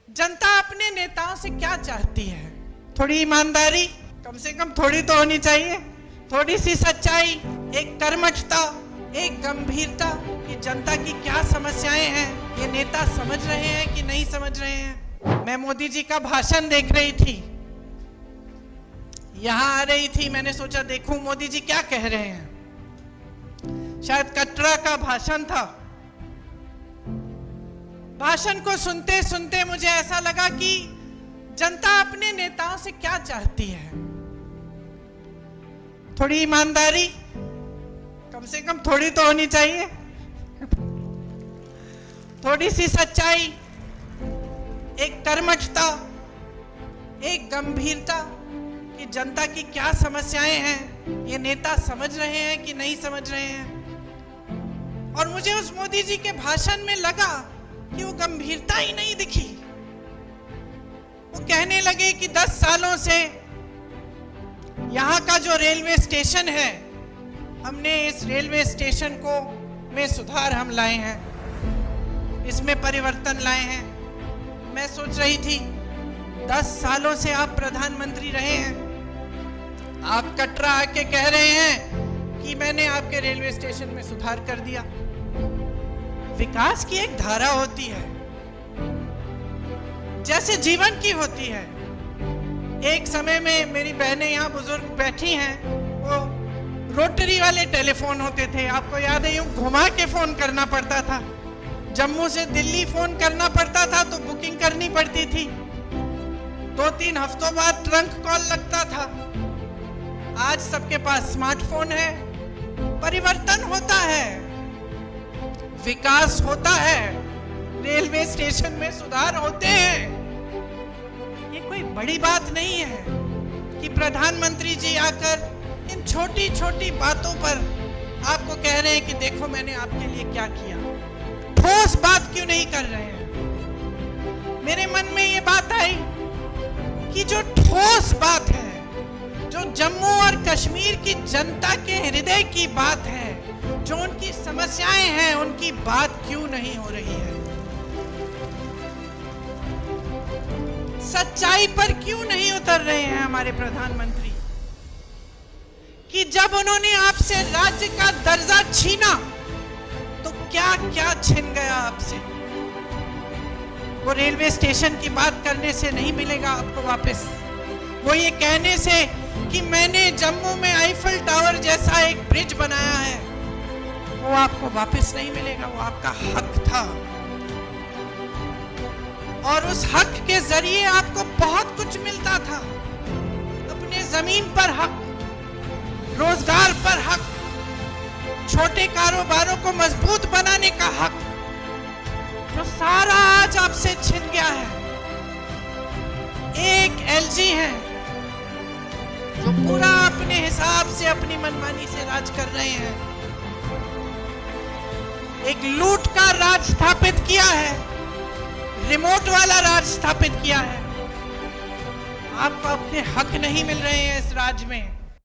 जनता अपने नेताओं से क्या चाहती है? थोड़ी ईमानदारी, कम से कम थोड़ी तो होनी चाहिए, थोड़ी सी सच्चाई, एक कर्मठता, एक गंभीरता कि जनता की क्या समस्याएं हैं, ये नेता समझ रहे हैं कि नहीं समझ रहे हैं। मैं मोदी जी का भाषण देख रही थी, यहां आ रही थी, मैंने सोचा देखूं मोदी जी क्या कह रहे हैं। शायद कटरा का भाषण था। भाषण को सुनते सुनते मुझे ऐसा लगा कि जनता अपने नेताओं से क्या चाहती है। थोड़ी ईमानदारी, कम से कम थोड़ी तो होनी चाहिए, थोड़ी सी सच्चाई, एक कर्मठता, एक गंभीरता कि जनता की क्या समस्याएं हैं, ये नेता समझ रहे हैं कि नहीं समझ रहे हैं। और मुझे उस मोदी जी के भाषण में लगा कि वो गंभीरता ही नहीं दिखी। वो कहने लगे कि 10 सालों से यहाँ का जो रेलवे स्टेशन है, हमने इस रेलवे स्टेशन को में सुधार हम लाए हैं, इसमें परिवर्तन लाए हैं। मैं सोच रही थी 10 सालों से आप प्रधानमंत्री रहे हैं, आप कटरा आके कह रहे हैं कि मैंने आपके रेलवे स्टेशन में सुधार कर दिया। विकास की एक धारा होती है, जैसे जीवन की होती है। एक समय में मेरी बहनें यहाँ बुजुर्ग बैठी हैं, वो रोटरी वाले टेलीफोन होते थे, आपको याद है, यूं घुमा के फोन करना पड़ता था। जम्मू से दिल्ली फोन करना पड़ता था तो बुकिंग करनी पड़ती थी, 2-3 हफ्तों बाद ट्रंक कॉल लगता था। आज सबके पास स्मार्टफोन है। परिवर्तन होता है, विकास होता है, रेलवे स्टेशन में सुधार होते हैं। ये कोई बड़ी बात नहीं है कि प्रधानमंत्री जी आकर इन छोटी छोटी बातों पर आपको कह रहे हैं कि देखो मैंने आपके लिए क्या किया। ठोस बात क्यों नहीं कर रहे हैं? मेरे मन में ये बात आई कि जो ठोस बात है, जो जम्मू और कश्मीर की जनता के हृदय की बात है, जो उनकी समस्याएं हैं, उनकी बात क्यों नहीं हो रही है? सच्चाई पर क्यों नहीं उतर रहे हैं हमारे प्रधानमंत्री कि जब उन्होंने आपसे राज्य का दर्जा छीना तो क्या क्या छिन गया आपसे? वो रेलवे स्टेशन की बात करने से नहीं मिलेगा आपको वापस। वो ये कहने से कि मैंने जम्मू में आईफल टावर जैसा एक ब्रिज बनाया है, वो आपको वापस नहीं मिलेगा। वो आपका हक था और उस हक के जरिए आपको बहुत कुछ मिलता था। अपने जमीन पर हक, रोजगार पर हक, छोटे कारोबारों को मजबूत बनाने का हक, जो सारा आज आपसे छिन गया है। एक एलजी है जो पूरा अपने हिसाब से, अपनी मनमानी से राज कर रहे हैं। एक लूट का राज स्थापित किया है, रिमोट वाला राज स्थापित किया है। आपको अपने हक नहीं मिल रहे हैं इस राज में।